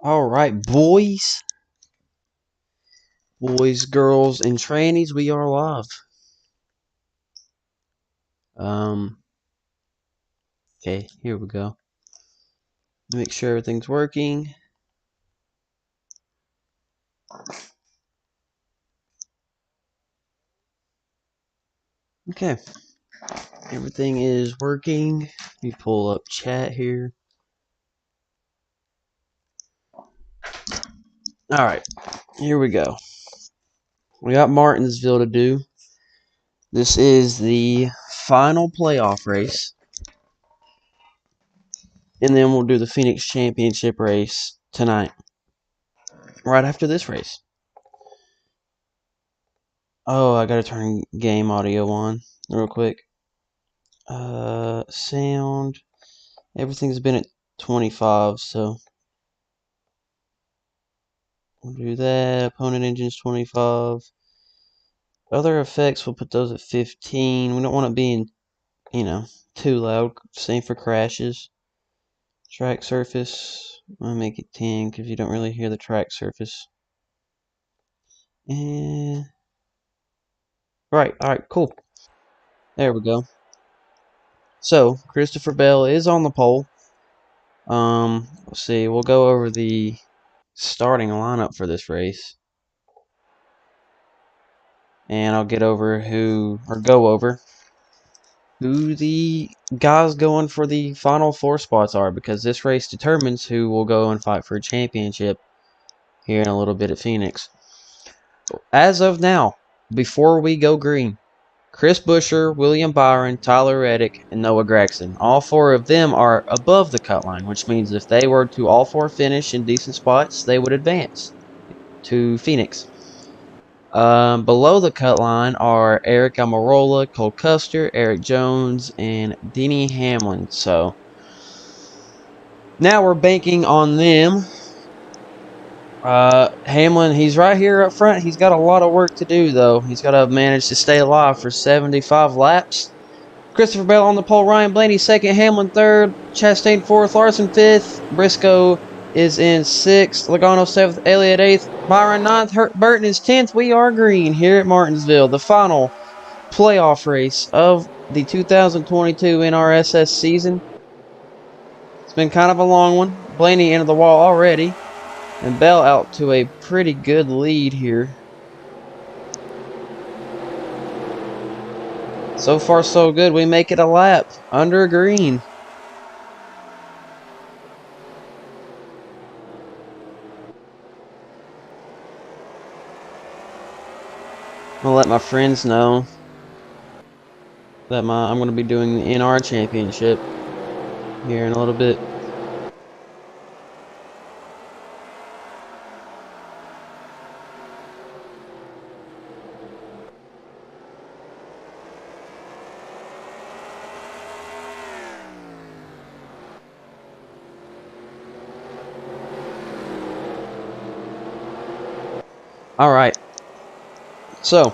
Alright, boys, girls, and trannies, we are live. Okay, here we go. Make sure everything's working. Okay, everything is working. Let me pull up chat here. Alright, here we go. We got Martinsville to do. This is the final playoff race. And then we'll do the Phoenix Championship race tonight. Right after this race. Oh, I gotta turn game audio on real quick. Sound. Everything's been at 25, so we'll do that. Opponent engine's 25. Other effects, we'll put those at 15. We don't want it being, too loud. Same for crashes. Track surface, I'll make it 10 because you don't really hear the track surface. And right, alright, cool. There we go. So, Christopher Bell is on the pole. Let's see, we'll go over the starting lineup for this race. And I'll go over who the guys going for the final 4 spots are, because this race determines who will go and fight for a championship here in a little bit at Phoenix. As of now, before we go green, Chris Buescher, William Byron, Tyler Reddick, and Noah Gragson. All 4 of them are above the cut line, which means if they were to all 4 finish in decent spots, they would advance to Phoenix. Below the cut line are Eric Almirola, Cole Custer, Eric Jones, and Denny Hamlin. So now we're banking on them. Hamlin, he's right here up front. He's got a lot of work to do, though. He's got to manage to stay alive for 75 laps. Christopher Bell on the pole, Ryan Blaney second, Hamlin third, Chastain fourth, Larson fifth, Briscoe is in 6th, Logano 7th, Elliott 8th, Byron 9th, Burton is 10th. We are green here at Martinsville, the final playoff race of the 2022 NRSS season. It's been kind of a long one. Blaney into the wall already, and Bell out to a pretty good lead here. So far so good. We make it a lap under green. I'm gonna let my friends know that I'm gonna be doing the NR Championship here in a little bit. Alright. So,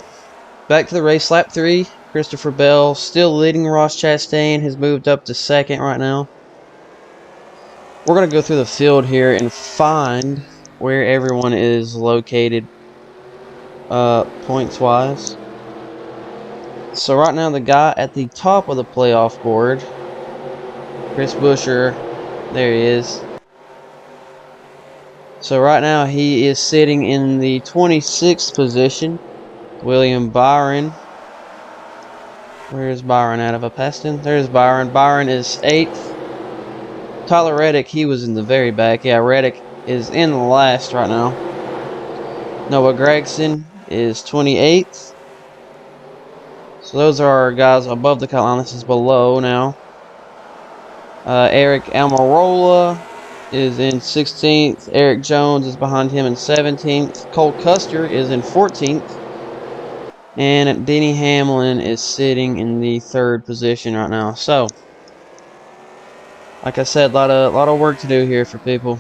back to the race. Lap 3. Christopher Bell still leading. Ross Chastain has moved up to 2nd right now. We're going to go through the field here and find where everyone is located points-wise. So right now the guy at the top of the playoff board, Chris Buescher, there he is. So right now he is sitting in the 26th position. William Byron. Where's Byron at? Have I passed him? There's Byron. Byron is 8th. Tyler Reddick, he was in the very back. Yeah, Reddick is in last right now. Noah Gragson is 28th. So those are our guys above the cut line. This is below now. Eric Almirola is in 16th. Eric Jones is behind him in 17th. Cole Custer is in 14th. And Denny Hamlin is sitting in the 3rd position right now. So, like I said, a lot of work to do here for people.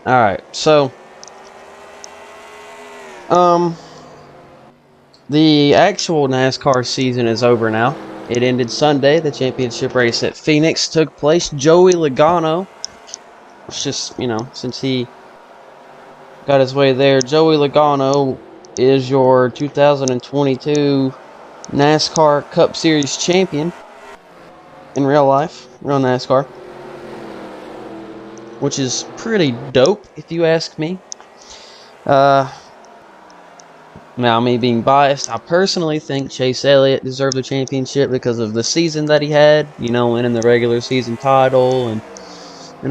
Alright, so the actual NASCAR season is over now. It ended Sunday. The championship race at Phoenix took place. Joey Logano, it's just, since he got his way there, Joey Logano is your 2022 NASCAR Cup Series champion in real life, real NASCAR, which is pretty dope if you ask me. Now, me being biased, I personally think Chase Elliott deserved the championship because of the season that he had, winning the regular season title and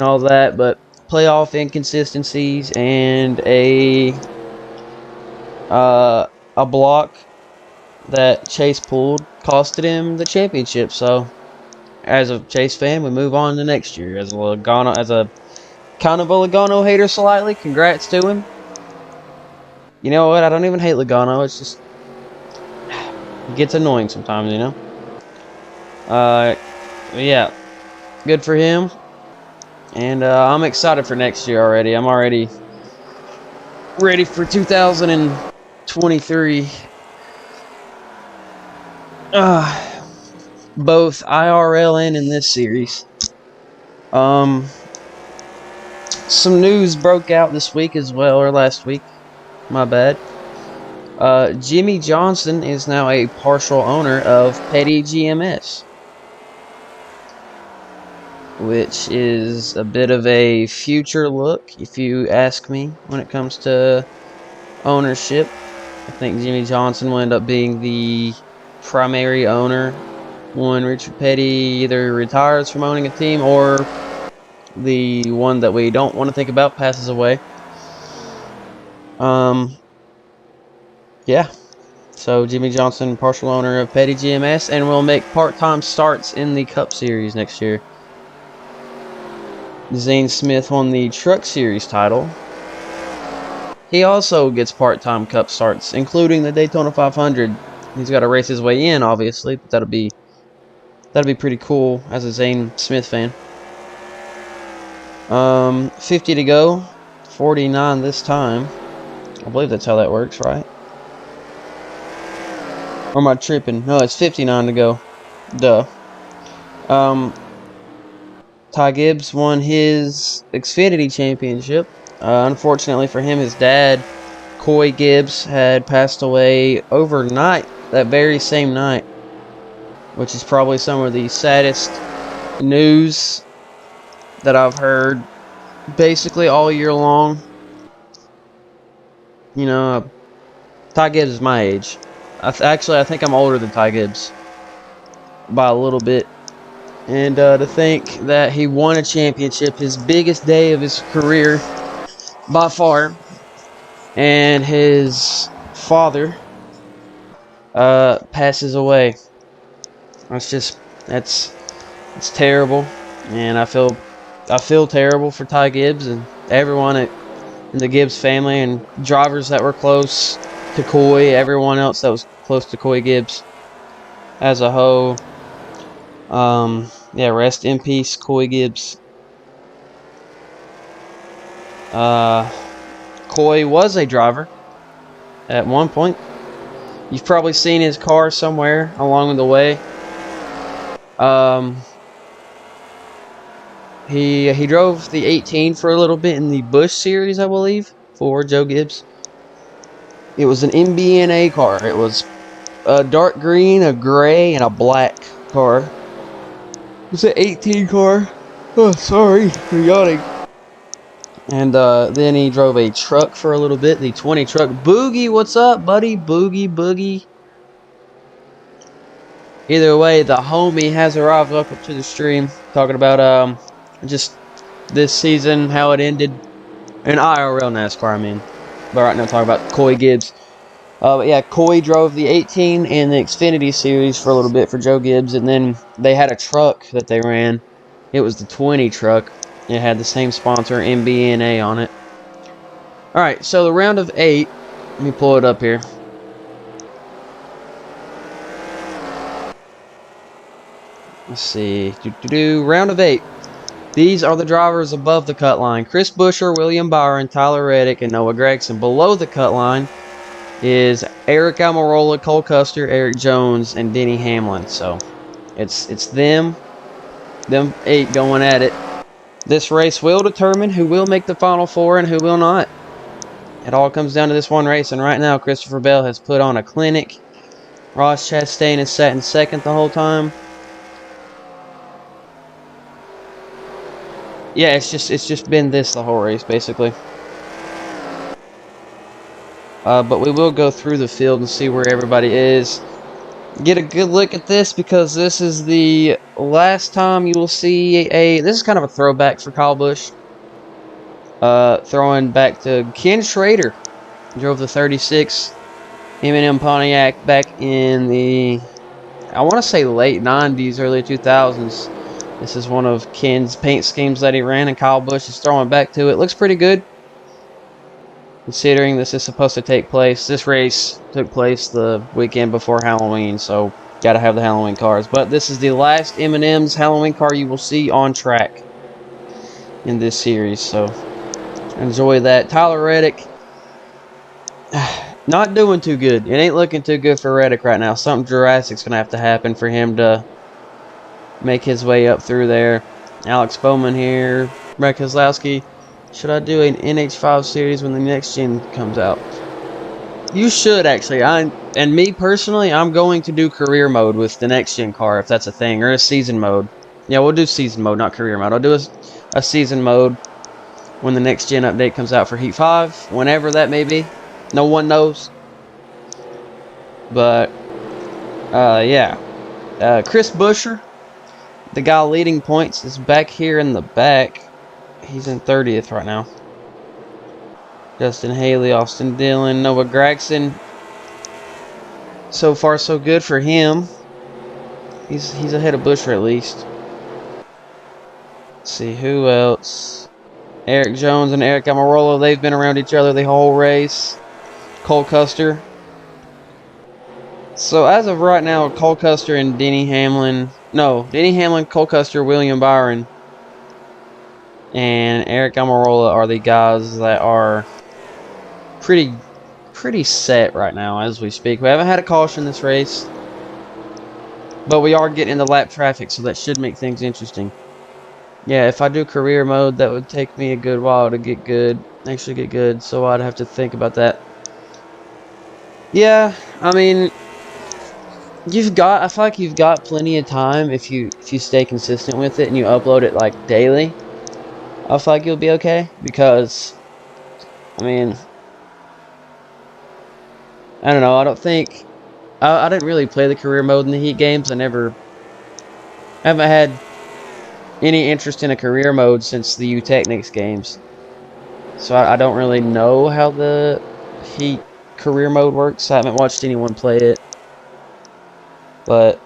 all that, but playoff inconsistencies and a block that Chase pulled costed him the championship. So, as a Chase fan, we move on to next year. As a kind of a Logano hater slightly, congrats to him. You know what? I don't even hate Logano. It's just it gets annoying sometimes, Yeah, good for him. And I'm excited for next year already. I'm already ready for 2023. Both IRL and in this series. Some news broke out this week as well, or last week. My bad. Jimmy Johnson is now a partial owner of Petty GMS, which is a bit of a future look, if you ask me, when it comes to ownership. I think Jimmy Johnson will end up being the primary owner when Richard Petty either retires from owning a team or the one that we don't want to think about passes away. Yeah. So Jimmy Johnson, partial owner of Petty GMS, and will make part-time starts in the Cup Series next year. Zane Smith won the Truck Series title. He also gets part-time Cup starts, including the Daytona 500. He's got to race his way in, obviously, but that'll be pretty cool as a Zane Smith fan. 50 to go, 49 this time. I believe that's how that works, right? Or am I tripping? No, it's 59 to go. Duh. Ty Gibbs won his Xfinity championship. Unfortunately for him, his dad, Coy Gibbs, had passed away overnight, that very same night, which is probably some of the saddest news that I've heard basically all year long. Ty Gibbs is my age. Actually, I think I'm older than Ty Gibbs by a little bit. And to think that he won a championship, his biggest day of his career by far, and his father passes away. It's terrible, and I feel terrible for Ty Gibbs and everyone in the Gibbs family and drivers that were close to Coy, everyone else that was close to Coy Gibbs as a whole. Yeah, rest in peace, Coy Gibbs. Coy was a driver at one point. You've probably seen his car somewhere along the way. He drove the 18 for a little bit in the Busch Series, I believe, for Joe Gibbs. It was an MBNA car. It was a dark green, a gray, and a black car. It was an 18 car. Oh, sorry for yawning. And then he drove a truck for a little bit, the 20 truck. Boogie, what's up, buddy? Boogie. Either way, the homie has arrived. Welcome to the stream. Talking about just this season, how it ended. In IRL NASCAR, I mean. But right now, talking about Coy Gibbs. But yeah, Coy drove the 18 and the Xfinity series for a little bit for Joe Gibbs, and then they had a truck that they ran. It was the 20 truck. It had the same sponsor, MBNA, on it. All right, so the round of 8. Let me pull it up here. Let's see. Round of 8. These are the drivers above the cut line: Chris Buescher, William Byron, Tyler Reddick, and Noah Gragson. Below the cut line is Eric Almirola, Cole Custer, Eric Jones, and Denny Hamlin. So it's them 8 going at it. This race will determine who will make the Final Four and who will not. It all comes down to this one race, and right now Christopher Bell has put on a clinic. Ross Chastain has sat in second the whole time. Yeah, it's just been this the whole race, basically. But we will go through the field and see where everybody is. Get a good look at this, because this is the last time you will see this is kind of a throwback for Kyle Busch. Throwing back to Ken Schrader. Drove the 36 M&M Pontiac back in the, I want to say, late 90s, early 2000s. This is one of Ken's paint schemes that he ran, and Kyle Busch is throwing back to it. Looks pretty good, considering this is supposed to take place. This race took place the weekend before Halloween, so gotta have the Halloween cars. But this is the last M&M's Halloween car you will see on track in this series, so enjoy that. Tyler Reddick, not doing too good. It ain't looking too good for Reddick right now. Something Jurassic's gonna have to happen for him to make his way up through there. Alex Bowman here. Brett Keselowski, should I do an NH5 series when the next gen comes out? You should, actually. And me personally, I'm going to do career mode with the next gen car, if that's a thing, or a season mode. Yeah, we'll do season mode, not career mode. I'll do a season mode when the next gen update comes out for Heat 5, whenever that may be. No one knows. But yeah. Chris Buescher, the guy leading points, is back here in the back. He's in 30th right now. Justin Haley, Austin Dillon, Noah Gragson. So far, so good for him. He's ahead of Buescher at least. Let's see who else. Eric Jones and Eric Almirola, they've been around each other the whole race. Cole Custer. So as of right now, Cole Custer and Denny Hamlin. No, Denny Hamlin, Cole Custer, William Byron, and Eric Almirola are the guys that are pretty set right now as we speak. We haven't had a caution this race, but we are getting into lap traffic, so that should make things interesting. Yeah, if I do career mode, that would take me a good while to get good. Actually get good, so I'd have to think about that. Yeah, I mean, I feel like you've got plenty of time if you stay consistent with it and you upload it like daily. I feel like you'll be okay, because I mean, I don't know, I don't think I didn't really play the career mode in the Heat games. I haven't had any interest in a career mode since the U-Technics games. So I don't really know how the Heat career mode works. I haven't watched anyone play it. But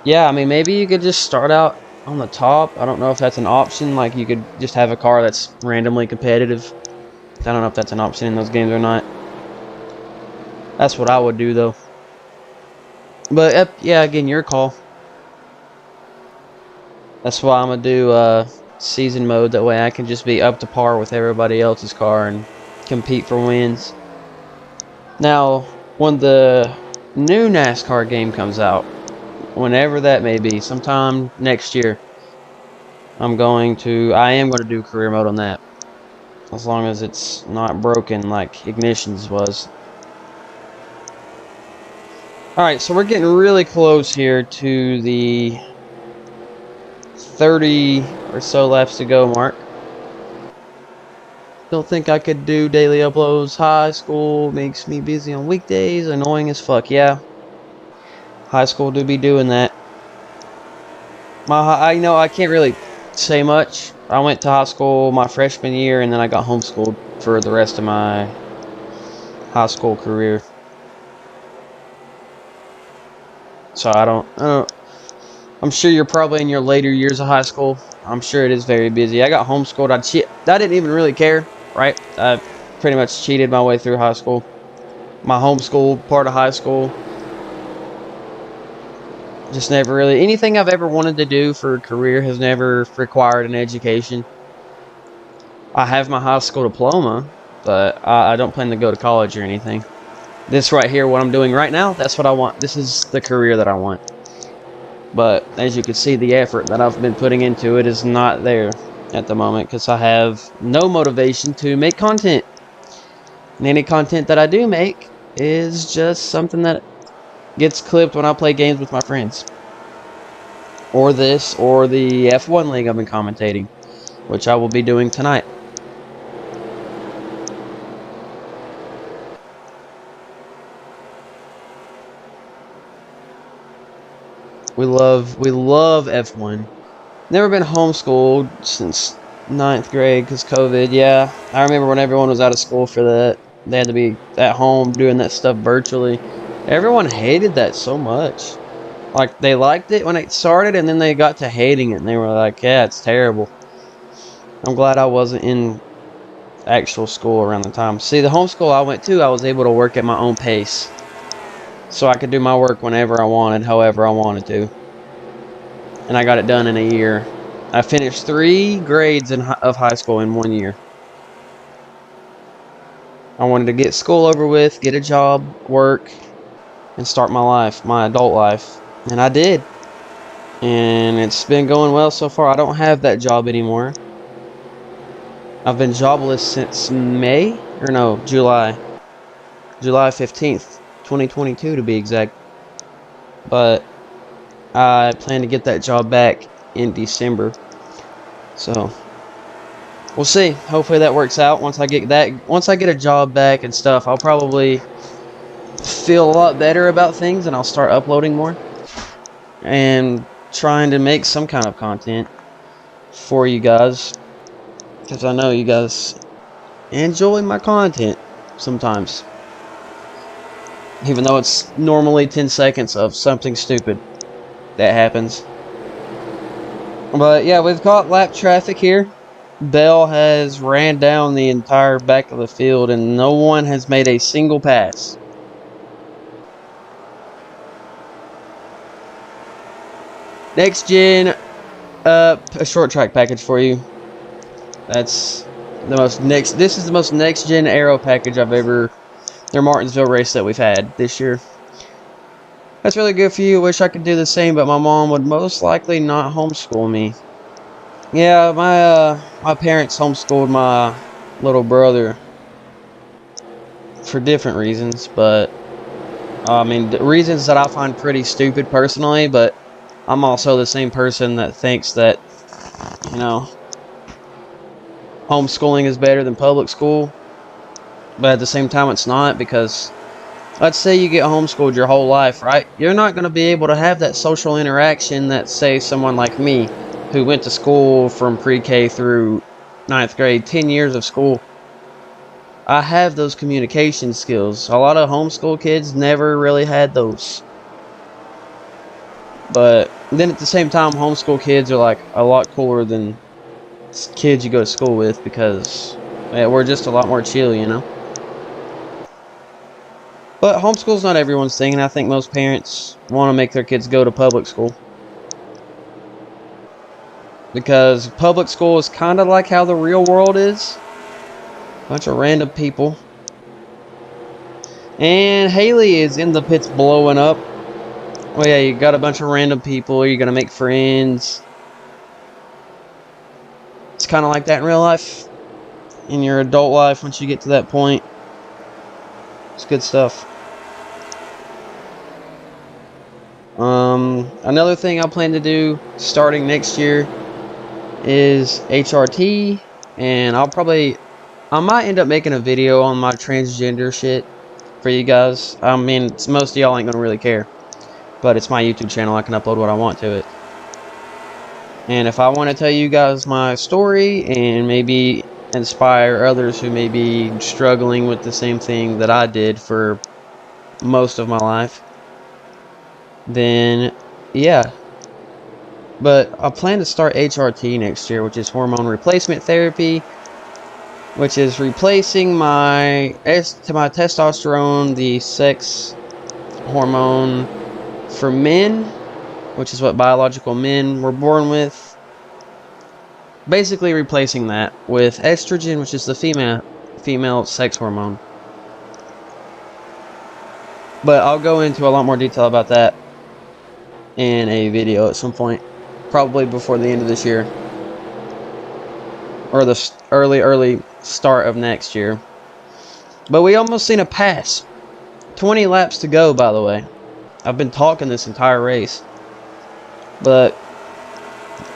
yeah, I mean, maybe you could just start out on the top. I don't know if that's an option. Like, you could just have a car that's randomly competitive. I don't know if that's an option in those games or not. That's what I would do, though. But yeah, again, your call. That's why I'm gonna do season mode. That way I can just be up to par with everybody else's car and compete for wins. Now, when the new NASCAR game comes out, whenever that may be, sometime next year, I am going to do career mode on that, as long as it's not broken like Ignitions was. Alright, so we're getting really close here to the 30 or so laps to go mark. Don't think I could do daily uploads. High school makes me busy on weekdays. Annoying as fuck. Yeah. High school do be doing that. I know I can't really say much. I went to high school my freshman year, and then I got homeschooled. for the rest of my high school career. So I'm sure you're probably in your later years of high school. I'm sure it is very busy. I got homeschooled. I didn't even really care, right? I pretty much cheated my way through high school. My homeschool part of high school. Just never really, anything I've ever wanted to do for a career has never required an education. I have my high school diploma, but I don't plan to go to college or anything. This right here, what I'm doing right now, that's what I want. This is the career that I want. But as you can see, the effort that I've been putting into it is not there at the moment because I have no motivation to make content. And any content that I do make is just something that gets clipped when I play games with my friends. Or this, or the F1 league I've been commentating, which I will be doing tonight. We love F1. Never been homeschooled since 9th grade because COVID. Yeah, I remember when everyone was out of school for that. They had to be at home doing that stuff virtually. Everyone hated that so much. Like, they liked it when it started, and then they got to hating it, and they were like, yeah, it's terrible. I'm glad I wasn't in actual school around the time. See, the homeschool I went to, I was able to work at my own pace. So I could do my work whenever I wanted, however I wanted to. And I got it done in a year. I finished 3 grades of high school in 1 year. I wanted to get school over with, get a job, work, and start my life, my adult life. And I did. And it's been going well so far. I don't have that job anymore. I've been jobless since May, or no, July 15th, 2022 to be exact. But I plan to get that job back in December. So we'll see. Hopefully that works out. Once I get a job back and stuff, I'll probably feel a lot better about things and I'll start uploading more and trying to make some kind of content for you guys, because I know you guys enjoy my content sometimes, even though it's normally 10 seconds of something stupid that happens. But yeah, we've caught lap traffic here. Bell has ran down the entire back of the field and no one has made a single pass. Next gen, a short track package for you. That's the most this is the most next gen aero package I've ever, their Martinsville race that we've had this year. That's really good for you. Wish I could do the same, but my mom would most likely not homeschool me. Yeah, my parents homeschooled my little brother for different reasons, but I mean, the reasons that I find pretty stupid personally, but I'm also the same person that thinks that, you know, homeschooling is better than public school, but at the same time it's not, because let's say you get homeschooled your whole life, right? You're not going to be able to have that social interaction that, say, someone like me, who went to school from pre-K through 9th grade, 10 years of school. I have those communication skills. A lot of homeschool kids never really had those. But then at the same time, homeschool kids are like a lot cooler than kids you go to school with, because we're just a lot more chill, you know? But homeschool's not everyone's thing, and I think most parents want to make their kids go to public school. Because public school is kind of like how the real world is. Bunch of random people. And Haley is in the pits blowing up. Well, yeah, you got a bunch of random people. You're going to make friends. It's kind of like that in real life. In your adult life, once you get to that point. It's good stuff. Another thing I plan to do starting next year is HRT. And I might end up making a video on my transgender shit for you guys. I mean, most of y'all ain't gonna really care. But it's my YouTube channel. I can upload what I want to it. And if I want to tell you guys my story and maybe inspire others who may be struggling with the same thing that I did for most of my life, then yeah. But I plan to start HRT next year, which is hormone replacement therapy, which is replacing my testosterone, the sex hormone for men, which is what biological men were born with. Basically replacing that with estrogen, which is the female sex hormone. But I'll go into a lot more detail about that in a video at some point, probably before the end of this year, or the early start of next year. But we almost seen a pass. 20 laps to go, by the way. I've been talking this entire race, but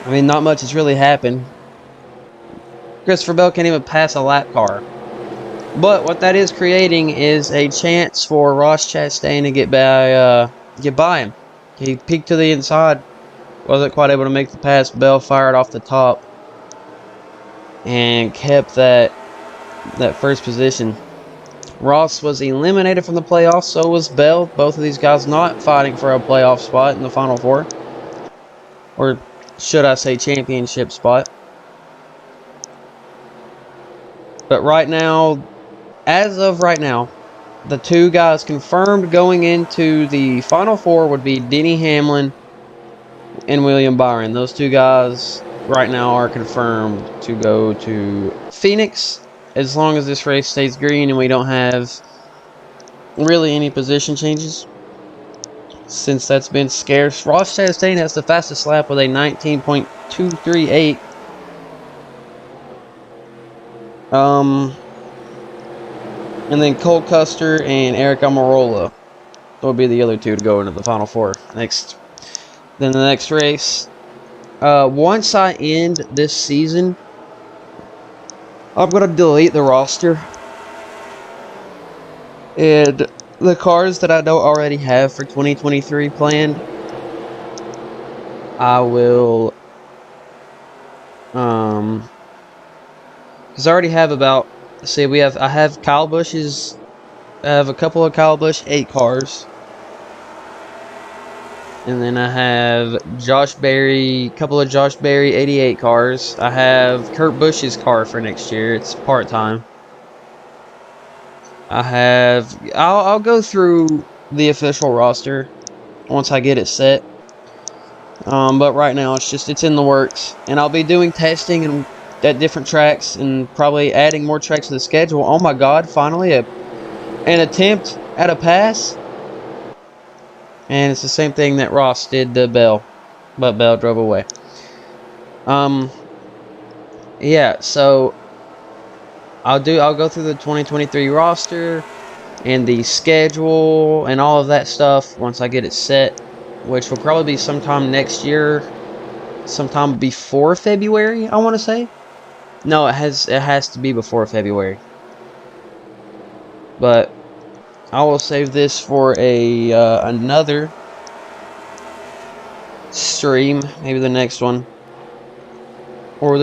I mean, not much has really happened. Christopher Bell can't even pass a lap car. But what that is creating is a chance for Ross Chastain to get by him. He peeked to the inside, wasn't quite able to make the pass. Bell fired off the top and kept that first position. Ross was eliminated from the playoffs, so was Bell. Both of these guys not fighting for a playoff spot in the Final Four. Or should I say championship spot. But right now, as of right now, the two guys confirmed going into the Final Four would be Denny Hamlin and William Byron. Those two guys right now are confirmed to go to Phoenix as long as this race stays green and we don't have really any position changes, since that's been scarce. Ross Chastain has the fastest lap with a 19.238. And then Cole Custer and Eric Almirola will be the other two to go into the Final Four next. Then the next race, once I end this season, I'm going to delete the roster. And the cars that I don't already have for 2023 planned, I will, because I already have about, see, I have Kyle Busch's, I have a couple of Kyle Busch 8 cars. And then I have Josh Berry, a couple of Josh Berry 88 cars. I have Kurt Busch's car for next year. It's part-time. I'll go through the official roster once I get it set. But right now it's in the works. And I'll be doing testing at different tracks and probably adding more tracks to the schedule. Oh my God, finally an attempt at a pass. And it's the same thing that Ross did to Bell, but Bell drove away. Yeah, so I'll go through the 2023 roster and the schedule and all of that stuff once I get it set, which will probably be sometime next year, sometime before February, I want to say. No, it has to be before February. But I will save this for another stream, maybe the next one, or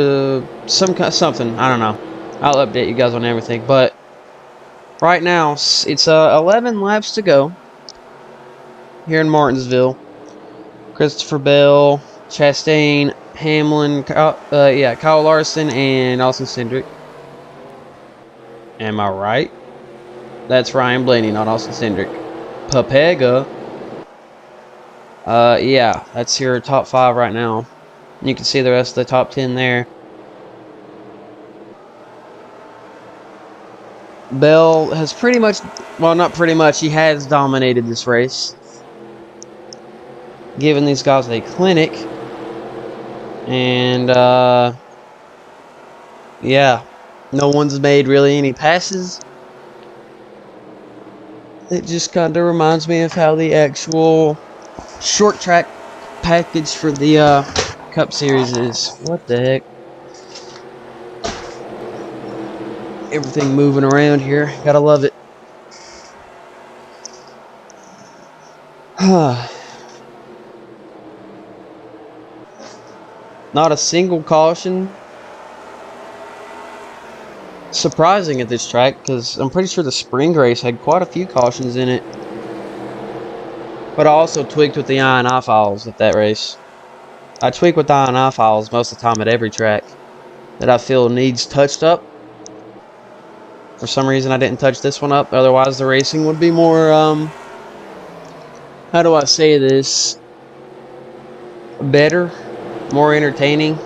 something. I don't know. I'll update you guys on everything. But right now it's 11 laps to go here in Martinsville. Christopher Bell, Chastain, Hamlin, Kyle Larson, and Austin Cindric. Am I right? That's Ryan Blaney, not Austin Cindric. Papega. Yeah, that's your top 5 right now. You can see the rest of the top 10 there. Bell has pretty much, well, not pretty much, he has dominated this race, giving these guys a clinic. And, yeah, no one's made really any passes. It just kind of reminds me of how the actual short track package for the Cup Series is. What the heck? Everything moving around here. Gotta love it. Not a single caution. surprising at this track because I'm pretty sure the spring race had quite a few cautions in it. But I also tweaked with the I&I files at that race. I tweak with the I&I files most of the time at every track that I feel needs touched up. For some reason, I didn't touch this one up. Otherwise, the racing would be more, how do I say this? Better, more entertaining.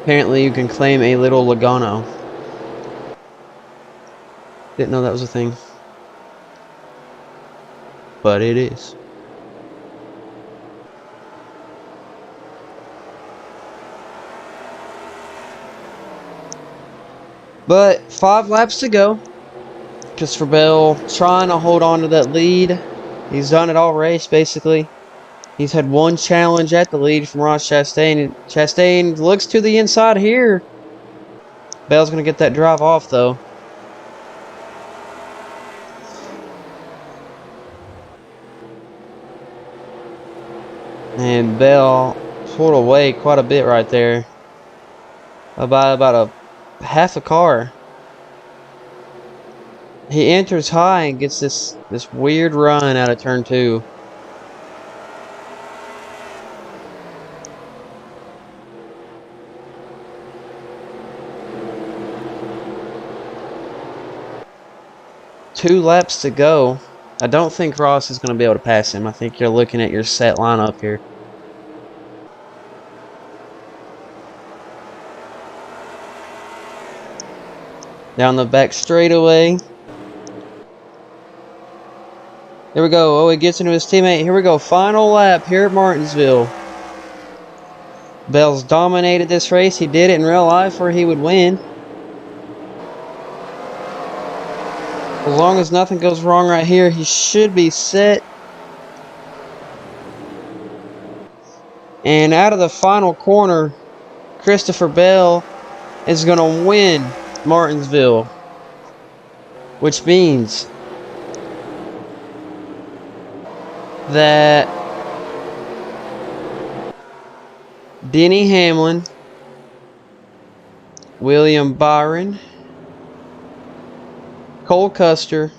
Apparently, you can claim a little Logano. Didn't know that was a thing. But it is. But 5 laps to go. Christopher Bell trying to hold on to that lead. He's done it all race, basically. He's had one challenge at the lead from Ross Chastain. Chastain looks to the inside here. Bell's going to get that drive off, though. And Bell pulled away quite a bit right there. About a half a car. He enters high and gets this weird run out of turn 2. Two laps to go. I don't think Ross is going to be able to pass him. I think you're looking at your set lineup here. Down the back straightaway. There we go. Oh, he gets into his teammate. Here we go. Final lap here at Martinsville. Bell's dominated this race. He did it in real life where he would win. As long as nothing goes wrong right here, he should be set. And out of the final corner, Christopher Bell is going to win Martinsville. Which means that Denny Hamlin, William Byron, Cole Custer.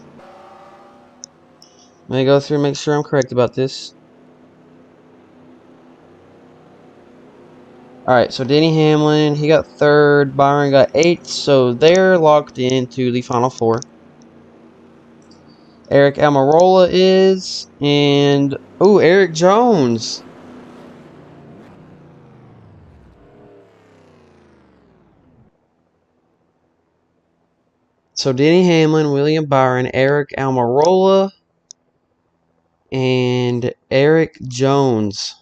Let me go through and make sure I'm correct about this. Alright, so Denny Hamlin, he got 3rd. Byron got 8th. So they're locked into the final 4. Eric Almirola is. And, ooh, Eric Jones. So Denny Hamlin, William Byron, Eric Almirola, and Eric Jones.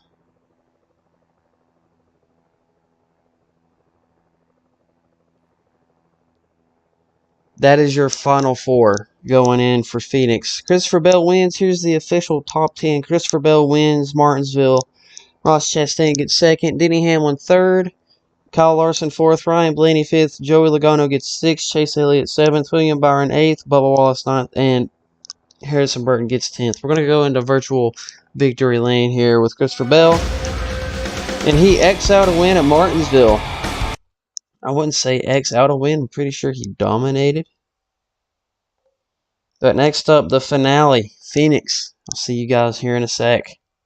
That is your final 4 going in for Phoenix. Christopher Bell wins. Here's the official top 10. Christopher Bell wins Martinsville. Ross Chastain gets 2nd. Denny Hamlin 3rd. Kyle Larson 4th. Ryan Blaney 5th. Joey Logano gets 6th. Chase Elliott 7th. William Byron 8th. Bubba Wallace 9th. And Harrison Burton gets 10th. We're going to go into virtual victory lane here with Christopher Bell. And he X out a win at Martinsville. I wouldn't say X out a win. I'm pretty sure he dominated. But next up, the finale, Phoenix. I'll see you guys here in a sec.